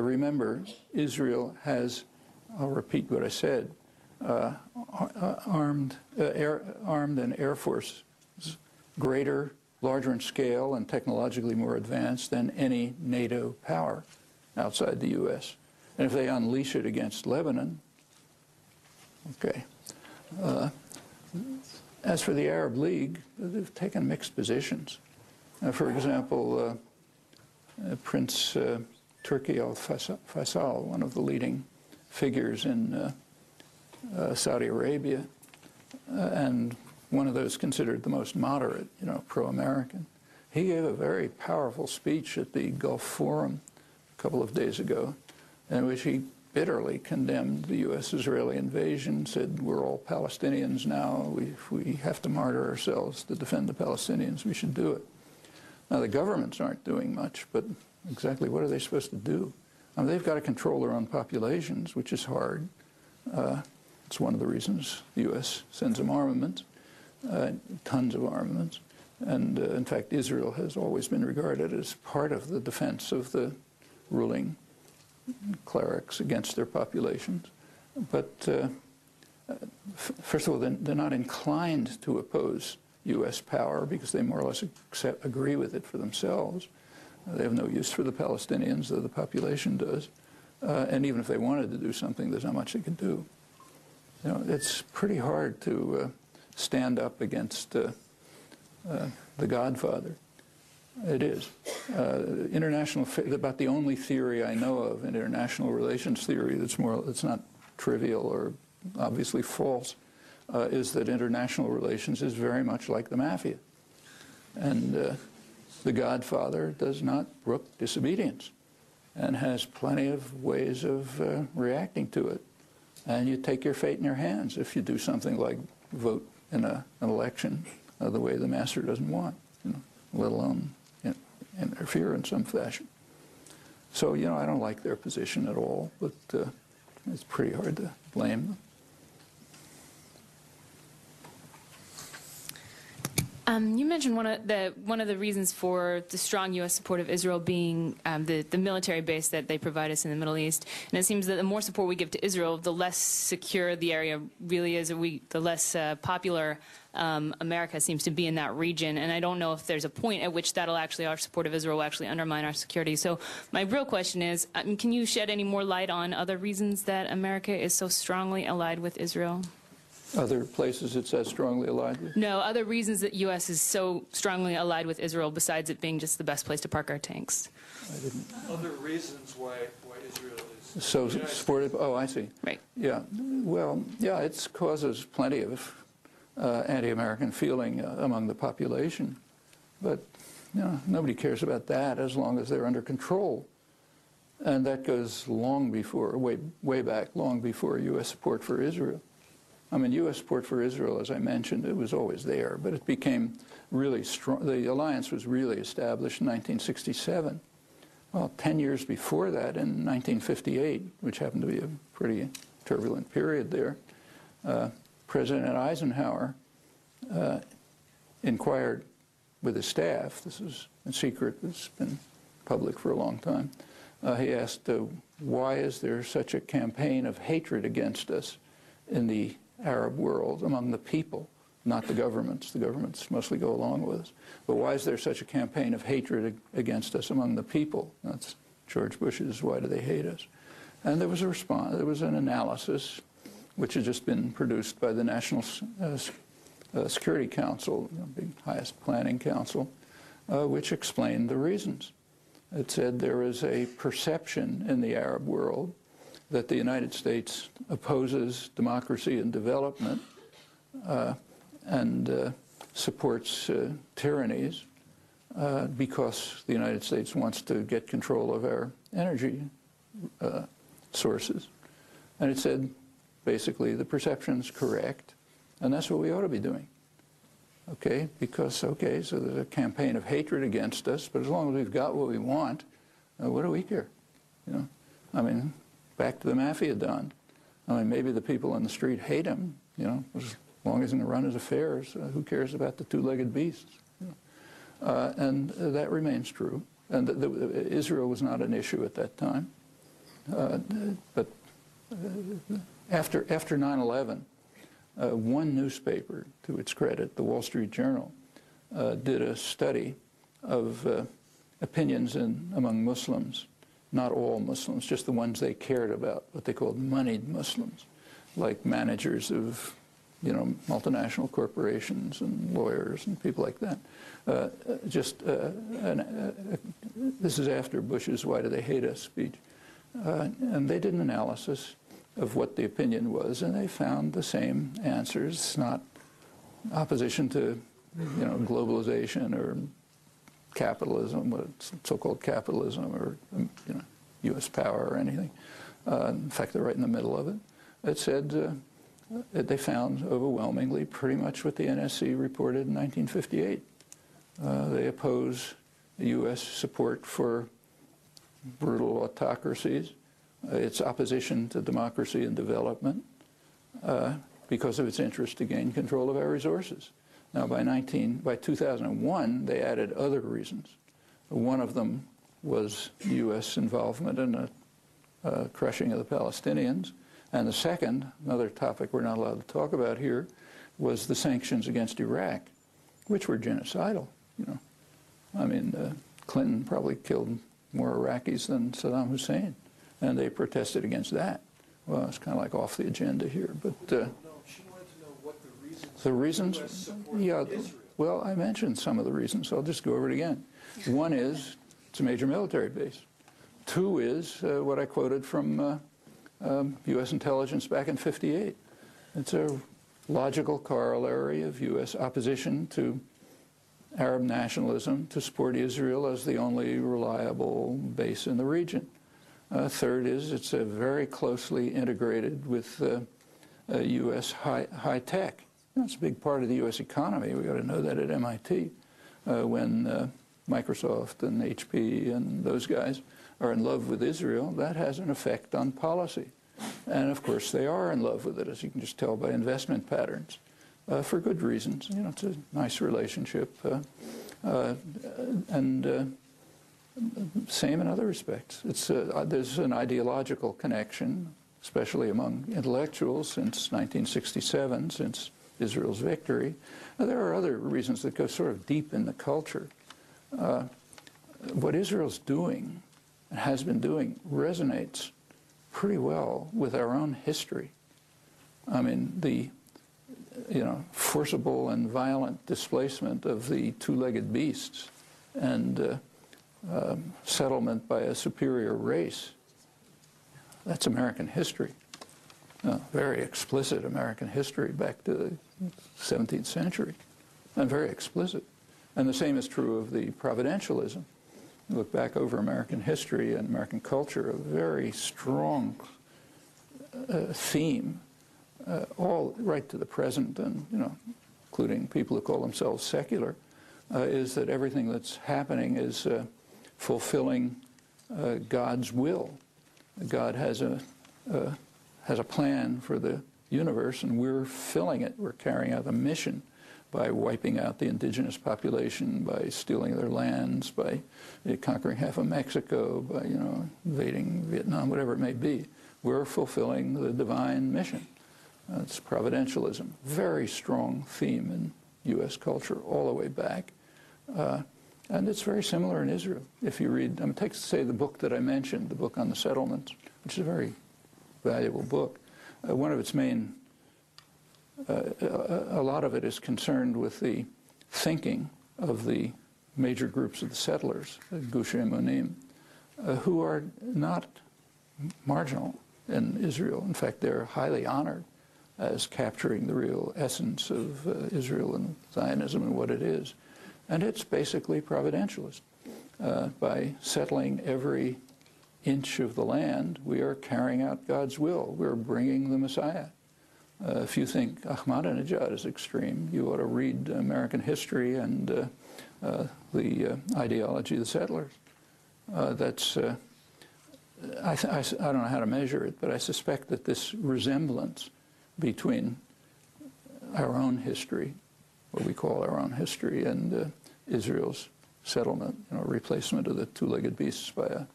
Remember, Israel has, I'll repeat what I said, armed and air force greater, larger in scale and technologically more advanced than any NATO power outside the U.S. And if they unleash it against Lebanon, okay. As for the Arab League, they've taken mixed positions. For example, Prince Turki al-Faisal, one of the leading figures in Saudi Arabia, and one of those considered the most moderate, pro-American. He gave a very powerful speech at the Gulf Forum a couple of days ago, in which he bitterly condemned the U.S.-Israeli invasion, said we're all Palestinians now, we have to martyr ourselves to defend the Palestinians, we should do it. Now, the governments aren't doing much, but exactly what are they supposed to do? I mean, they've got to control their own populations, which is hard. It's one of the reasons the U.S. sends them armaments, tons of armaments. And in fact, Israel has always been regarded as part of the defense of the ruling clerics against their populations. But first of all, they're not inclined to oppose U.S. power because they more or less agree with it for themselves. They have no use for the Palestinians, though the population does. And even if they wanted to do something, there's not much they can do. It's pretty hard to stand up against the Godfather. It is. About the only theory I know of in international relations theory that's not trivial or obviously false is that international relations is very much like the mafia. And the Godfather does not brook disobedience and has plenty of ways of reacting to it. And you take your fate in your hands if you do something like vote in an election the way the master doesn't want, let alone interfere in some fashion. So, I don't like their position at all, but it's pretty hard to blame them. You mentioned one of the reasons for the strong U.S. support of Israel being the military base that they provide us in the Middle East. And it seems that the more support we give to Israel, the less secure the area really is, the less popular America seems to be in that region. And I don't know if there's a point at which our support of Israel will actually undermine our security. So my real question is, can you shed any more light on other reasons that America is so strongly allied with Israel? Other places it's as strongly allied with? No, other reasons that U.S. is so strongly allied with Israel besides it being just the best place to park our tanks. Other reasons why Israel is so supportive? Oh, I see. Right. Yeah. Well, yeah, it causes plenty of anti-American feeling among the population, but nobody cares about that as long as they're under control, and that goes long before, way back, long before U.S. support for Israel. I mean, U.S. support for Israel, as I mentioned, it was always there, but it became really strong. The alliance was really established in 1967. Well, 10 years before that, in 1958, which happened to be a pretty turbulent period there, President Eisenhower inquired with his staff, this is a secret that's been public for a long time, he asked, why is there such a campaign of hatred against us in the Arab world, among the people, not the governments. The governments mostly go along with us. But why is there such a campaign of hatred against us among the people? That's George Bush's, why do they hate us? And there was a response, there was an analysis, which had just been produced by the National Security Council, the highest planning council, which explained the reasons. It said there is a perception in the Arab world that the United States opposes democracy and development and supports tyrannies because the United States wants to get control of our energy sources. And it said, basically, the perception's correct, and that's what we ought to be doing. Okay, because, okay, so there's a campaign of hatred against us, but as long as we've got what we want, what do we care? I mean, back to the mafia don. I mean, maybe the people on the street hate him, as long as he can run his affairs, who cares about the two-legged beasts? And that remains true. And Israel was not an issue at that time. but after 9/11, one newspaper, to its credit, the Wall Street Journal, did a study of opinions among Muslims, not all Muslims, just the ones they cared about, what they called moneyed Muslims, like managers of, multinational corporations and lawyers and people like that. This is after Bush's "Why Do They Hate Us" speech. And they did an analysis of what the opinion was, and they found the same answers. It's not opposition to, globalization or capitalism, so-called capitalism, or, U.S. power or anything. In fact, they're right in the middle of it. It said they found overwhelmingly pretty much what the NSC reported in 1958. They oppose U.S. support for brutal autocracies, its opposition to democracy and development, because of its interest to gain control of our resources. Now, by 2001, they added other reasons. One of them was U.S. involvement in a crushing of the Palestinians. And the second, another topic we're not allowed to talk about here, was the sanctions against Iraq, which were genocidal. Clinton probably killed more Iraqis than Saddam Hussein, and they protested against that. Well, it's kind of like off the agenda here, but no, she wanted to know what the reasons. The reasons, US supported Israel. Well, I mentioned some of the reasons, so I'll just go over it again. One is it's a major military base. Two is what I quoted from U.S. intelligence back in '58. It's a logical corollary of U.S. opposition to Arab nationalism to support Israel as the only reliable base in the region. Third is it's very closely integrated with U.S. high tech. That's a big part of the U.S. economy. We got to know that at MIT. When Microsoft and HP and those guys are in love with Israel, that has an effect on policy. And of course they are in love with it, as you can just tell by investment patterns, for good reasons. It's a nice relationship. Same in other respects. There's an ideological connection, especially among intellectuals, since 1967, since Israel's victory. Now, there are other reasons that go sort of deep in the culture. What Israel's doing and has been doing resonates pretty well with our own history. The forcible and violent displacement of the two-legged beasts and settlement by a superior race, that's American history. Very explicit American history back to the 17th century, and very explicit. And the same is true of the providentialism. You look back over American history and American culture, a very strong theme, all right to the present, and including people who call themselves secular, is that everything that's happening is fulfilling God's will. God has a plan for the universe, and we're filling it. We're carrying out a mission by wiping out the indigenous population, by stealing their lands, by conquering half of Mexico, by invading Vietnam, whatever it may be. We're fulfilling the divine mission. It's providentialism. Very strong theme in U.S. culture all the way back. And it's very similar in Israel. If you read, take, say, the book that I mentioned, the book on the settlements, which is a very valuable book. One of its main, a lot of it is concerned with the thinking of the major groups of the settlers, Gush Emunim, who are not marginal in Israel. In fact, they're highly honored as capturing the real essence of Israel and Zionism and what it is. And it's basically providentialist. By settling every inch of the land, we are carrying out God's will. We're bringing the Messiah. If you think Ahmadinejad is extreme, you ought to read American history and the ideology of the settlers. I don't know how to measure it, but I suspect that this resemblance between our own history, what we call our own history, and Israel's settlement, replacement of the two-legged beasts by a